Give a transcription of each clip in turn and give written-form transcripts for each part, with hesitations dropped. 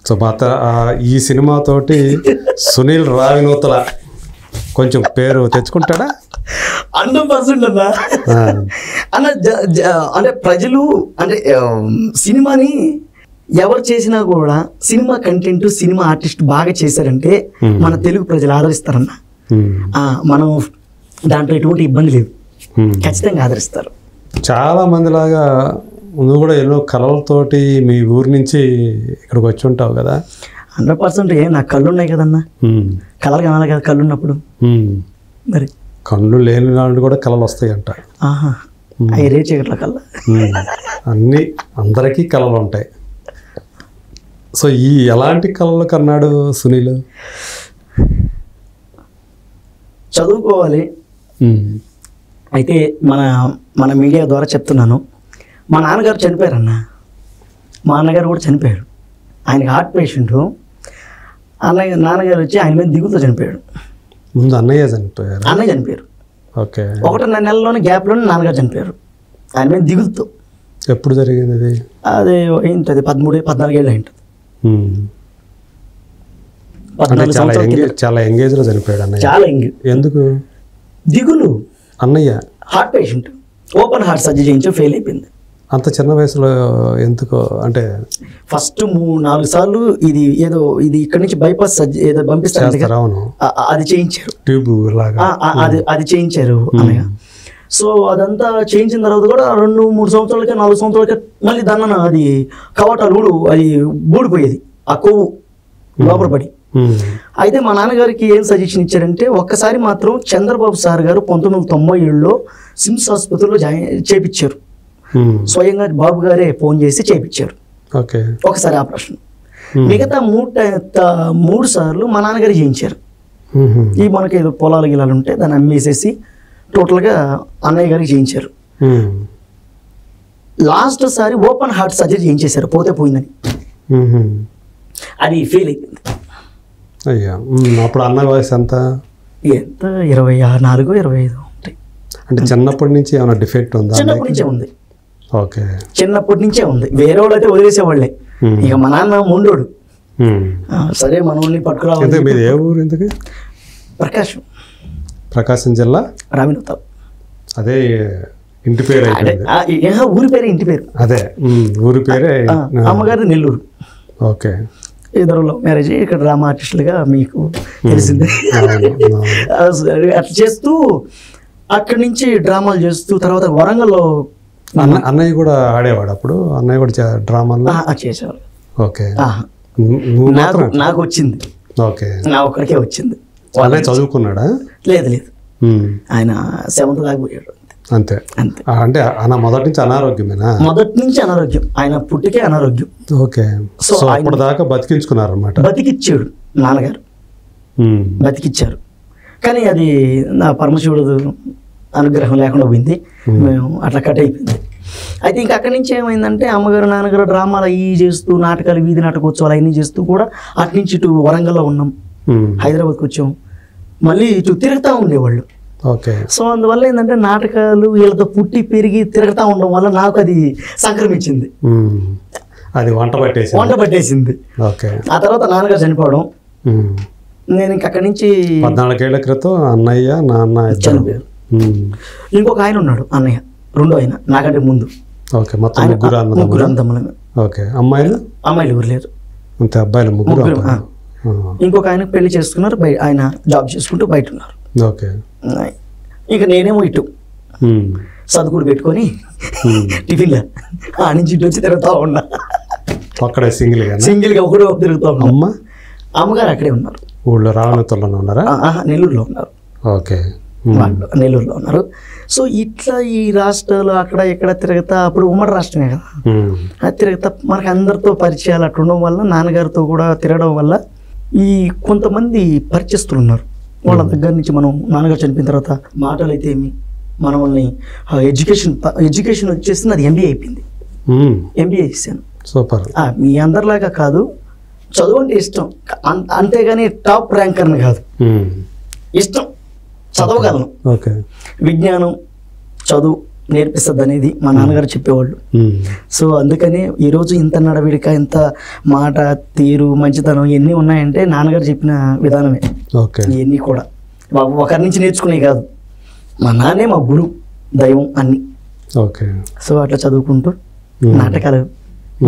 So ఈ సినిమాతోటి సునీల్ రావినూతల కొంచెం పేరు తెచ్చుకుంటాడా? 100% అన్న. అన్న అంటే ప్రజలు అంటే సినిమాని ఎవరు చేసినా కూడా సినిమా కంటెంట్ సినిమా ఆర్టిస్ట్ బాగా చేశారంటే మన తెలుగు ప్రజలు ఆదరిస్తారన్న. మనం దాంట్లో ఎటువంటి ఇబ్బంది లేదు, ఖచ్చితంగా ఆదరిస్తారు. చాలా మంది లాగా నువ్వు కూడా ఎన్నో కళలతోటి మీ ఊరి నుంచి ఇక్కడికి వచ్చి ఉంటావు కదా? 100%. నాకు కళ్ళు ఉన్నాయి కదన్నా, కళలు కనాలి కదా కళ్ళు ఉన్నప్పుడు. మరి కళ్ళు లేని వాళ్ళు కూడా కళలు వస్తాయి అంట. అవి రే చీకట్ల కళ్ళ అన్నీ అందరికీ కళలు ఉంటాయి. సో ఎలాంటి కళలు కన్నాడు సునీల్? చదువుకోవాలి. అయితే మన మీడియా ద్వారా చెప్తున్నాను, మా నాన్నగారు చనిపోయారన్న. మా అన్నగారు కూడా చనిపోయారు. ఆయనకి హార్ట్ పేషెంట్. నాన్నగారు వచ్చి ఆయన మీద దిగులతో చనిపోయాడు. ముందు అన్నయ్య చనిపోయారు. ఓకే. 1.5 నెలలోనే గ్యాప్లోనే నాన్నగారు చనిపోయారు ఆయన మీద దిగులతో. ఎప్పుడు జరిగింది అది? అదే ఏంటది 13-14 ఏళ్ళు అయింటుంది. చాలా ఎంగేజ్ లో చనిపోయాడు అన్నయ్య. చాలా ఎంగేజ్. ఎందుకు? దిగులు. అన్నయ్య heart patient, open heart surgery చేయించి ఫెయిల్ అయిపోయింది. అంత చిన్న వయసులో ఎందుకో అంటే ఫస్ట్ 3-4 సార్లు ఇది ఇక్కడ నుంచి బైపాస్ ఏదో పంపిస్తారు, అది చేయించారు. ట్యూబ్ లాగా అది చేయించారు అన్నయ్య. సో అదంతా చేయించిన తర్వాత కూడా 2-3 సంవత్సరాలకే 4 సంవత్సరాలకే మళ్ళీ దాన్ని అది కవాటాలు అది ఊడిపోయేది, ఆ కొవ్వు లోపల పడి. అయితే మా నాన్నగారికి ఏం సజెషన్ ఇచ్చారంటే, ఒక్కసారి మాత్రం చంద్రబాబు సార్ గారు 1997లో సిమ్స్ ఆసుపత్రిలో చేపించారు. స్వయంగా బాబు గారే ఫోన్ చేసి చేపించారు ఒకసారి ఆపరేషన్. మిగతా 3 సార్లు మా నాన్నగారు చేయించారు. ఈ మనకి ఏదో పొలాలు గిలాలు ఉంటే దాన్ని అమ్మేసేసి టోటల్గా అన్నయ్య గారికి చేయించారు. లాస్ట్ సారి ఓపెన్ హార్ట్ సర్జరీ చేయించేశారు, పోతే పోయిందని. అది ఫెయిల్ అయిపోయింది. అయ్యా, అప్పుడు అన్న వయసు ఎంత? 24-25 ఉంటాయి. అంటే చిన్నప్పటి నుంచి ఏమైనా డిఫెక్ట్ ఉందా? చిన్నప్పటి నుంచే ఉంది. ఓకే, చిన్నప్పటి నుంచే ఉంది. వేరే వాళ్ళు అయితే వదిలేసేవాళ్ళే. ఇక మా నాన్న మొండోడు, సరే మనల్ని పట్టుకురావాలి. మీది ఏ ఊరు ఇంతకి? ప్రకాశం జిల్లా రావినూతల. అదే ఇంటి పేరు? ఊరి పేరే ఇంటి పేరు. అదే ఊరి పేరే. అమ్మగారిది నెల్లూరు. ఓకే. ఇద్దరులో మ్యారేజ్. ఇక్కడ డ్రామా ఆర్టిస్టులుగా మీకు తెలిసిందే. అట్లా చేస్తూ అక్కడి నుంచి డ్రామాలు చేస్తూ తర్వాత వరంగల్లో అన్నయ్య కూడా ఆడేవాడు అప్పుడు. అన్నయ్య కూడా డ్రామాలో చేసేవాడు. ఓకే. నాకు వచ్చింది. ఓకే, నా ఒక్కడికే వచ్చింది. అన్నయ్య చదువుకున్నాడా? లేదు, ఆయన 7th దాకా పోయాడు అంతే. అంటే ఆయన మొదటి నుంచి అనారోగ్యమేనా? మొదటి నుంచి అనారోగ్యం. ఆయన పుట్టికే అనారోగ్యం. ఓకే. సో అప్పుడు దాకా బతికించుకున్నారు అన్నమాట. బతికిచ్చాడు నాన్నగారు, బతికిచ్చారు. కానీ అది నా పరమశివుడు అనుగ్రహం లేకుండా పోయింది. మేము అట్లా కట్ అయిపోయింది. అయితే ఇంకా అక్కడి నుంచి ఏమైందంటే, అమ్మగారు నాన్నగారు డ్రామాలు అవి చేస్తూ, నాటకాలు, వీధి నాటకోత్సవాలు అవన్నీ చేస్తూ కూడా అటు నుంచి ఇటు వరంగల్లో ఉన్నాం, హైదరాబాద్కి వచ్చాం, మళ్ళీ ఇటు తిరుగుతూ ఉండేవాళ్ళు. ఓకే. సో అందువల్ల ఏంటంటే, నాటకాలు వీళ్ళతో పుట్టి పెరిగి తిరుగుతూ ఉండడం వల్ల నాకు అది సంక్రమించింది. అది వంట పట్టేసింది. ఓకే. ఆ తర్వాత నాన్నగారు చనిపోవడం, నేను ఇంక అక్కడి నుంచి 14 ఏళ్ల క్రితం అన్నయ్య నాన్న చనిపోయారు. ఇంకొక ఆయన ఉన్నాడు, అన్నయ్య రెండో ఆయన నాకంటే ముందు. ఓకే. మొత్తం ముగ్గురు అన్నదమ్ములు. ఓకే. అమ్మాయిలు ఎవరు లేరు, అంతే. అబ్బాయిలు ముగ్గురు. ఇంకొక ఆయన పెళ్లి చేసుకున్నారు, ఆయన జాబ్ చేసుకుంటూ బయట ఉన్నారు. ఓకే. ఇంకా నేనేమో ఇటు చదువుకుడు పెట్టుకొని టిఫిన్లో ఆ నుంచి ఇటు వచ్చి తిరుగుతూ ఉన్నా. అక్కడే సింగిల్గా ఒకడు తిరుగుతూ ఉన్నా. అమ్మగారు అక్కడే ఉన్నారు. ఊళ్ళో రావణతోనే ఉన్నారా? నెల్లూరులో ఉన్నారు. ఓకే. నెల్లూరులో ఉన్నారు. సో ఇట్లా ఈ రాష్ట్రాలు అక్కడ ఇక్కడ తిరుగుతా, అప్పుడు ఉమ్మడి రాష్ట్రమే కదా, అది తిరుగుతా మనకు అందరితో పరిచయాలు అట్లా ఉండడం వల్ల, నాన్నగారితో కూడా తిరగడం వల్ల ఈ కొంతమంది పరిచయస్తులు ఉన్నారు. వాళ్ళ దగ్గర నుంచి మనం నాన్నగారు చనిపోయిన తర్వాత మాటలు అయితే ఏమి మనల్ని ఎడ్యుకేషన్ వచ్చేసి నాది ఎంబీఏ అయిపోయింది. ఎంబీఏ చేశాను. సూపర్. మీ అందరిలాగా కాదు, చదువు అంటే ఇష్టం, అంతేగాని టాప్ ర్యాంకర్ని కాదు, ఇష్టం, చదవగలను. ఓకే. విజ్ఞానం, చదువు నేర్పిస్తుంది అనేది మా నాన్నగారు చెప్పేవాళ్ళు. సో అందుకని ఈరోజు ఇంత నడవడిక, ఇంత మాట తీరు, మంచితనం ఇవన్నీ ఉన్నాయంటే నాన్నగారు చెప్పిన విధానమే. ఇవన్నీ కూడా ఒకరి నుంచి నేర్చుకునేవి కాదు, మా నాన్నే మా గురువు, దైవం అన్ని. సో అట్లా చదువుకుంటూ నాటకాలు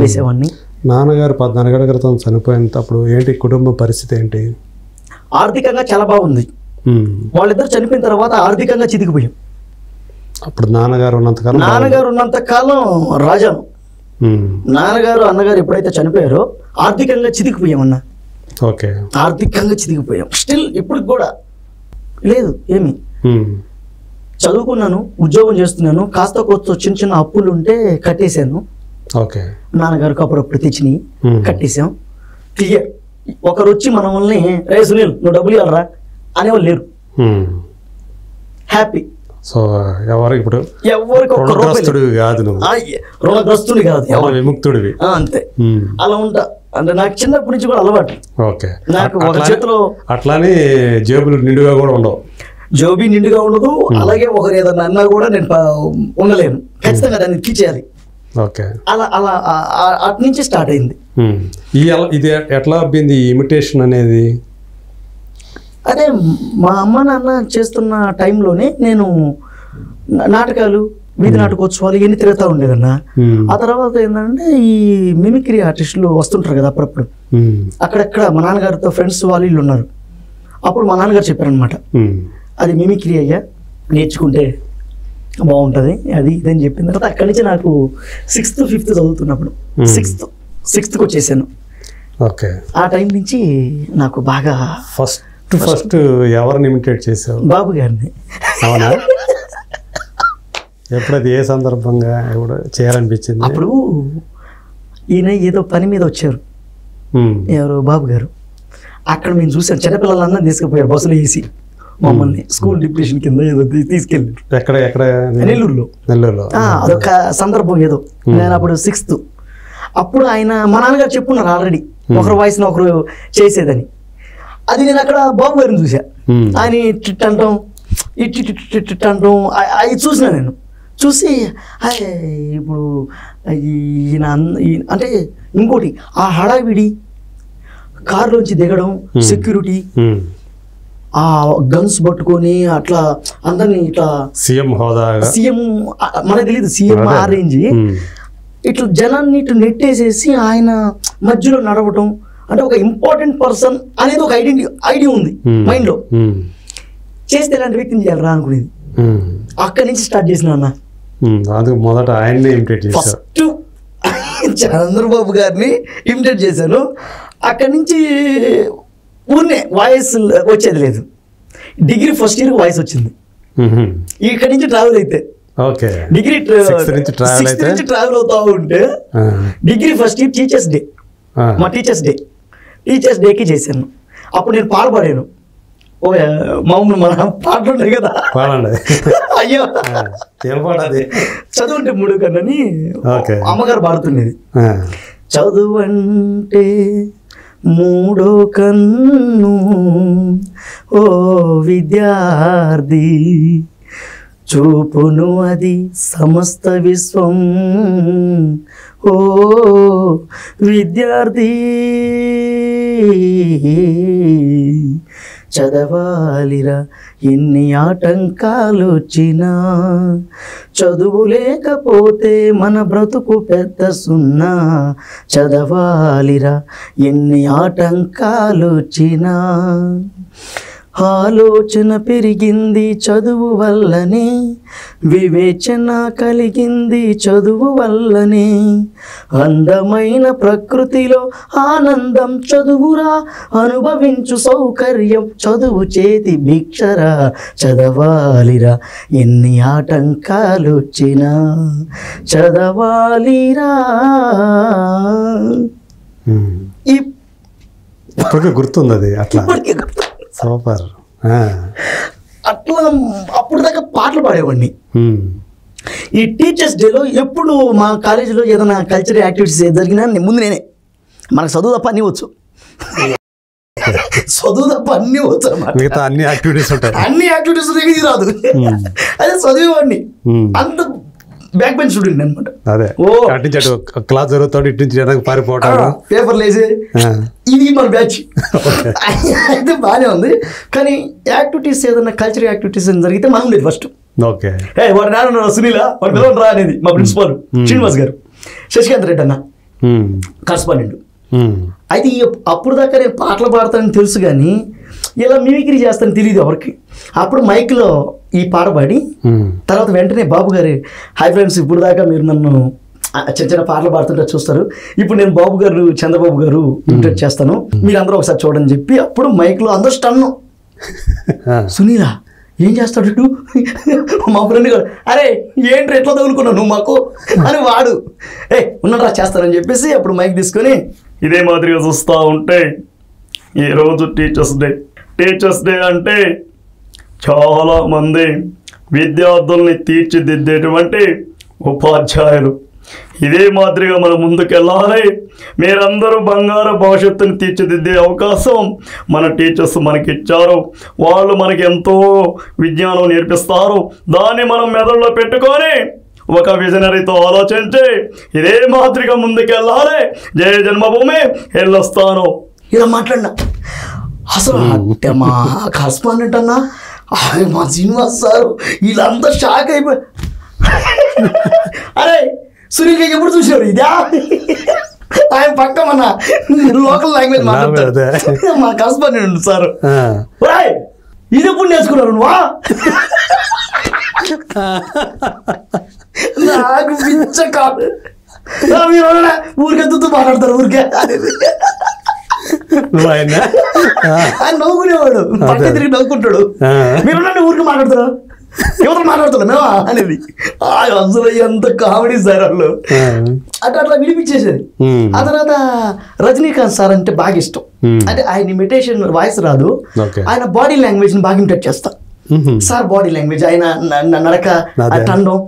వేసేవాడిని. నాన్నగారు 14 ఏళ్ల క్రితం చనిపోయినప్పుడు ఏంటి కుటుంబ పరిస్థితి ఏంటి? ఆర్థికంగా చాలా బాగుంది. వాళ్ళిద్దరు చనిపోయిన తర్వాత ఆర్థికంగా చితికిపోయాం. అప్పుడు నాన్నగారు ఉన్నంత కాలం రాజాను. నాన్నగారు అన్నగారు ఎప్పుడైతే చనిపోయారో ఆర్థికంగా చితికిపోయామన్నా. ఆర్థికంగా చితికిపోయాం. స్టిల్ ఇప్పటికి కూడా లేదు ఏమి. చదువుకున్నాను, ఉద్యోగం చేస్తున్నాను, కాస్త కోస్త చిన్న చిన్న అప్పులు ఉంటే కట్టేశాను. నాన్నగారికి అప్పుడప్పుడు తెచ్చినాయి కట్టేశాం. క్లియర్. ఒకరు వచ్చి మన వాళ్ళని రే సునీల్ నువ్వు డబ్బులు ఇవ్వరా అనేవాళ్ళు లేరు. హ్యాపీ. సో ఎవరికి రుణగ్రస్తుడి కాదు, విముక్తుడివి అంతే. అలా ఉంటా. అంటే నాకు చిన్నప్పటి నుంచి కూడా అలవాటు. నాకు ఒక చేతిలో అట్లానే జేబులు నిండుగా కూడా ఉండవు. జోబీ నిండుగా ఉండదు. అలాగే ఒకరు ఏదన్నా అన్నా కూడా నేను ఉండలేను, ఖచ్చితంగా దాన్ని తీసేయాలి. అలా అలా అటు నుంచి స్టార్ట్ అయింది. ఇది ఎట్లా అబ్బింది ఇమిటేషన్ అనేది? అదే మా అమ్మ నాన్న చేస్తున్న టైంలోనే నేను నాటకాలు, వీధి నాటకోత్సవాలు ఇవన్నీ తిరుగుతూ ఉండేదన్నా. ఆ తర్వాత ఏంటంటే ఈ మిమిక్రీ ఆర్టిస్టులు వస్తుంటారు కదా అప్పుడప్పుడు, అక్కడెక్కడ మా నాన్నగారితో ఫ్రెండ్స్ వాళ్ళు వీళ్ళు ఉన్నారు. అప్పుడు మా నాన్నగారు చెప్పారనమాట, అది మిమిక్రీ అయ్యా, నేర్చుకుంటే బాగుంటుంది అది ఇదని చెప్పిన తర్వాత అక్కడి నుంచి నాకు 6th 5th చదువుతున్నప్పుడు 6th వచ్చేసాను. ఆ టైం నుంచి నాకు బాగా ఫస్ట్ ఎవరిని ఇమిటేట్ చేసావు? బాబు గారిని. అవునా? ఎప్పుడది ఏ సందర్భంగా ఎప్పుడు చేయాలనిపించింది? అప్పుడు ఈయన ఏదో పని మీద వచ్చారు, ఎవరు బాబు గారు. అక్కడ మేము చూసాం, చిన్నపిల్లలందరూ తీసుకుపోయారు బస్సులో వేసి మమ్మల్ని స్కూల్ డిప్రెషన్ కింద ఏదో తీసుకెళ్ళారు. ఎక్కడ? నెల్లూరులో. అదొక సందర్భం ఏదో. నేను అప్పుడు 6th. అప్పుడు ఆయన మా నాన్నగారు చెప్పున్నారు ఆల్రెడీ ఒకరు వాయిస్ని ఒకరు చేసేదని. అది నేను అక్కడ బాబు గారిని చూసా. ఆయన టిట్ అంటాం, ఇట్ అంటాం, అవి చూసిన నేను. చూసి ఇప్పుడు ఈయన అంటే ఇంకోటి ఆ హడావిడి, కారులోంచి దిగడం, సెక్యూరిటీ, ఆ గన్స్ పట్టుకొని అట్లా అందరినీ ఇట్లా సీఎం మనకు తెలియదు, సీఎం ఆ రేంజ్, ఇట్లా జనాన్ని ఇటు నెట్టేసేసి ఆయన మధ్యలో నడవటం, అంటే ఒక ఇంపార్టెంట్ పర్సన్ అనేది ఒక ఐడియా ఉంది మైండ్ లో. చేస్తే ఇలాంటి వ్యక్తిని చేయాలరా అనుకునేది. అక్కడి నుంచి స్టార్ట్ చేసిన అన్న. మొదట ఆయన్ని ఇమిటేట్ చేశాను. ఫస్ట్ చంద్రబాబు గారిని ఇమిటేట్ చేశాను. అక్కడి నుంచి ఊరినే వాయిస్ వచ్చేది లేదు. డిగ్రీ ఫస్ట్ ఇయర్ వాయిస్ వచ్చింది. ఇక్కడి నుంచి ట్రావెల్ అయితే డిగ్రీ 6th నుంచి ట్రావెల్ అవుతా ఉంటే degree first year teachers day, మా టీచర్స్ డేకి చేశాను. అప్పుడు నేను పాడబడాను. మామూలు మన పాటలు ఉంటాయి కదా, అయ్యో చదువుంటే 3 కన్నని అమ్మగారు పాడుతుండేది. చదువు అంటే 3వ కన్ను ఓ విద్యార్థి, చూపును అది సమస్త విశ్వం ఓ విద్యార్థి, చదవాలిరా ఎన్ని ఆటంకాలు వచ్చినా, చదువు లేకపోతే మన బ్రతుకు పెద్ద సున్నా, చదవాలిరా ఎన్ని ఆటంకాలు వచ్చినా, ఆలోచన పెరిగింది చదువు వల్లనే, వివేచన కలిగింది చదువు వల్లనే, అందమైన ప్రకృతిలో ఆనందం చదువురా, అనుభవించు సౌకర్యం చదువు చేతి భిక్షరా, చదవాలిరా ఎన్ని ఆటంకాలు వచ్చినా, చదవాలిరా. ఇప్పటికే గుర్తుంది అది. అట్లా సూపర్. అట్లా అప్పుడు దాకా పాటలు పాడేవాడిని. ఈ టీచర్స్ డేలో ఎప్పుడు మా కాలేజీలో ఏదైనా కల్చరల్ యాక్టివిటీస్ జరిగినా ముందు నేనే. మనకు చదువు తప్ప అన్నీ వచ్చు, చదువు తప్ప అన్నీ వచ్చు అన్నమాట. అన్ని యాక్టివిటీస్ ఉంటాయి, అన్ని యాక్టివిటీస్ ఇది రాదు. అదే చదివేవాడిని. అంత బ్యాక్ బెంచ్ స్టూడెంట్ అనమాట. అదే ఓ అటు నుంచి అటు క్లాస్ జరుగుతాడు, ఇటు నుంచి వెనక్కి పారిపోవటం. పేపర్లు వేసి ఇది మన బ్యాచ్. అయితే బాగానే ఉంది. కానీ యాక్టివిటీస్ ఏదైనా కల్చరల్ యాక్టివిటీస్ జరిగితే మనం ఉండేది ఫస్ట్. ఓకే వాడు నాన్న సునీల వాడు పిలవడం రా అనేది మా ప్రిన్సిపాల్ శ్రీనివాస్ గారు, శశికాంత్ రెడ్డి అన్న కరస్పాండెంట్. అయితే అప్పుడు దాకా నేను పాటలు పాడతానని తెలుసు కానీ ఇలా మిమిక్రీ చేస్తానని తెలియదు ఎవరికి. అప్పుడు మైక్లో ఈ పాట పాడి తర్వాత వెంటనే బాబు గారు, హై ఫ్రెండ్స్, ఇప్పుడు దాకా మీరు నన్ను చిన్న చిన్న పాటలు పాడుతుంటే చూస్తారు, ఇప్పుడు నేను బాబు గారు చంద్రబాబు గారు ఇంటర్వ్యూ చేస్తాను, మీరు అందరూ ఒకసారి చూడని చెప్పి అప్పుడు మైక్లో అందరూ స్టన్ను. సునీల ఏం చేస్తాడు మా ఫ్రెండ్ గారు, అరే ఏంటి ఎట్లా తగులుకున్నావు నువ్వు మాకు అని వాడు, ఉన్నట్రా చేస్తానని చెప్పేసి అప్పుడు మైక్ తీసుకొని ఇదే మాదిరిగా చూస్తూ ఉంటే ఈరోజు టీచర్స్ డే అంటే చాలామంది విద్యార్థుల్ని తీర్చిదిద్దేటువంటి ఉపాధ్యాయులు, ఇదే మాదిరిగా మనం ముందుకెళ్ళాలి, మీరందరూ బంగారు భవిష్యత్తుని తీర్చిదిద్దే అవకాశం మన టీచర్స్ మనకి ఇచ్చారు, వాళ్ళు మనకి ఎంతో విజ్ఞానం నేర్పిస్తారు, దాన్ని మనం మెదడులో పెట్టుకొని ఒక విజనరీతో ఆలోచించి ఇదే మాదిరిగా ముందుకెళ్ళాలి, జయ జన్మభూమి వెళ్ళొస్తాను ఇలా మాట్లాడినా. అసలు అంటే మా కరస్పాండెంట్ అన్నా మా శ్రీనివాస్ సారు వీళ్ళంతా షాక్ అయిపోయి, అరే సునీల్ ఎప్పుడు చూసారు ఇదా ఆయన పక్క మన లోకల్ లాంగ్వేజ్ మాట్లాడతారు మా కరస్పాండెంట్ సార్, ఇది ఎప్పుడు నేర్చుకున్నారు నువ్వా? నాకు పిచ్చ కాదు, మీరు ఊరికెత్తుతూ మాట్లాడతారు ఊరికే ఆయన నవ్వుకునేవాడు, పక్క తిరిగి నవ్వుకుంటాడు, మీరు ఊరికి మాట్లాడతారు ఎవరు మాట్లాడుతున్నా మేమా అనేది. అసలు ఎంత కామెడీ సార్ వాళ్ళు, అట్లా వినిపించేసేది. ఆ తర్వాత రజనీకాంత్ సార్ అంటే బాగా ఇష్టం, అంటే ఆయన ఇమిటేషన్ వాయిస్ రాదు, ఆయన బాడీ లాంగ్వేజ్ ని బాగా ఇమిటేట్ చేస్తా. సార్ బాడీ లాంగ్వేజ్, ఆయన నడక, టండం,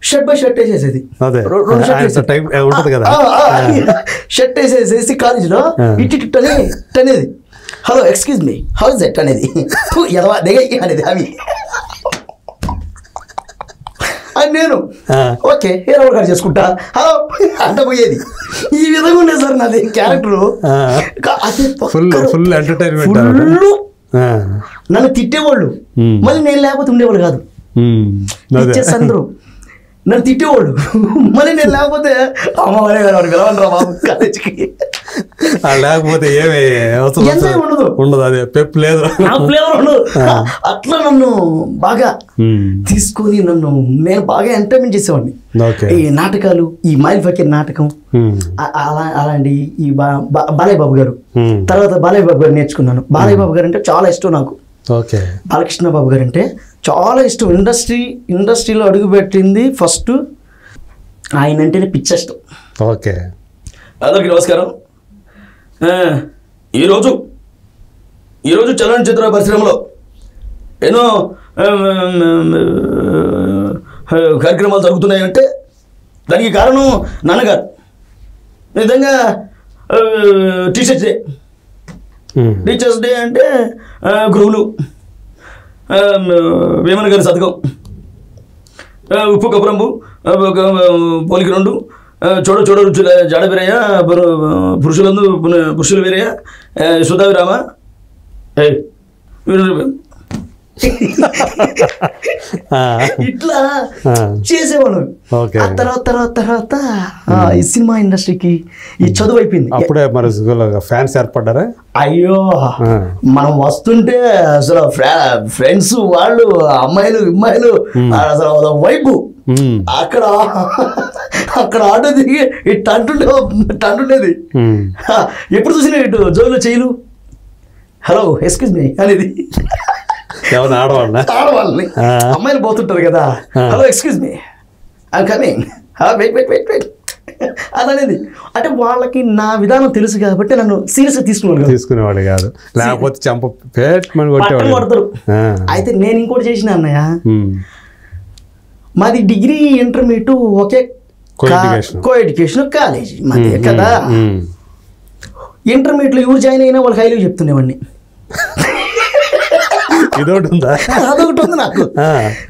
షర్ట్ బై షర్ట్ వేసేసేది, షర్ట్ వేసేసేసి కాలేజీలో ఇట్ అనేది hello excuse me how is that అనేది అనేది అవి అని నేను ఓకే హీరో గారు చేసుకుంటా హలో అంట పోయేది. ఈ విధంగా ఉండేది సార్ నాది క్యారెక్టర్. నన్ను తిట్టేవాళ్ళు, మళ్ళీ నేను లేకపోతే ఉండేవాళ్ళు కాదు, అందరూ నన్ను తిట్టేవాళ్ళు, మళ్ళీ నేను లేకపోతే అమ్మవారే గారు పిలవండి బాబు కాలేజీకి, లేకపోతే ఏమి ఉండదు ఉండదు, అదే పెప్ లేదు, ఫ్లేవర్ ఉండదు. అట్లా నన్ను బాగా తీసుకొని నేను బాగా ఎంటర్టైన్మెంట్ చేసేవాడిని. ఈ నాటకాలు, ఈ మైల్ ఫకీర్ నాటకం, అలాంటి ఈ బాలయ్య బాబు గారు, తర్వాత బాలయ్య బాబు గారు నేర్చుకున్నాను. బాలయ్య బాబు గారు అంటే చాలా ఇష్టం నాకు. బాలకృష్ణ బాబు గారు అంటే చాలా ఇష్టం. ఇండస్ట్రీలో అడుగుపెట్టింది ఫస్ట్ ఆయన అంటేనే పిచ్చిష్టం. ఓకే, అందరికీ నమస్కారం. ఈరోజు చలనచిత్ర పరిశ్రమలో ఎన్నో కార్యక్రమాలు జరుగుతున్నాయంటే దానికి కారణం నాన్నగారు. నిజంగా టీచర్స్ డే అంటే గురువులు, వేమన గారి శతకం, ఉప్పు కపురంబు పోలికి రెండు, చూడ చూడ రుచుల జాడబిరయ్య, పురుషులు వీరయ్య, సుధావిరామ ఇట్లా చేసేవాళ్ళం. తర్వాత ఈ సినిమా ఇండస్ట్రీకి ఈ చదువు అయిపోయింది. అప్పుడే మరి ఫ్యాన్స్ ఏర్పడ్డారా? అయ్యో, మనం వస్తుంటే అసలు ఫ్రెండ్స్ వాళ్ళు అమ్మాయిలు అసలు వైపు అక్కడ ఆటో దిగి ఇటు అంటుండేది. ఎప్పుడు చూసినా ఇటు జోబులో చేయలు హలో ఎక్స్క్యూజ్ మీ అనేది ఆడవాళ్ళని, అమ్మాయిలు పోతుంటారు కదా, hello excuse me I'm coming, wait అనేది. అంటే వాళ్ళకి నా విధానం తెలుసు కాబట్టి నన్ను సీరియస్గా తీసుకునేవాడు కాదు, లేకపోతే కొడతారు. అయితే నేను ఇంకోటి చేసిన అన్నయ్య, మాది డిగ్రీ ఇంటర్మీడియట్ ఒకే కో ఎడ్యుకేషన్ కాలేజీ మాది కదా. ఇంటర్మీడియట్లో ఎవరు జాయిన్ అయినా వాళ్ళకి హైలీ చెప్తుండేవాడిని. అదొకటి ఉంది నాకు,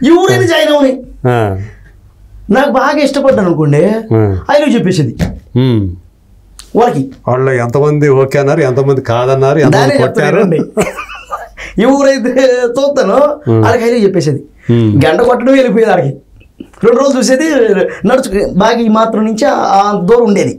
ఎవరైనా జాయిన్ అవని నాకు బాగా ఇష్టపడ్డాను అనుకోండి ఐ లవ్ చెప్పేసేది వాళ్ళకి. వాళ్ళు ఎంతమంది ఓకే అన్నారు, ఎంతమంది కాదన్నారు, ఎంతమంది కొట్టారు. ఎవరైతే చూస్తానో వాళ్ళకి ఐ లవ్ చెప్పేసేది. గంట కొట్టడం వెళ్ళిపోయేది. వాళ్ళకి 2 రోజులు చూసేది, నడుచు బాగా ఈ మాత్రం నుంచి ఆ దూరం ఉండేది.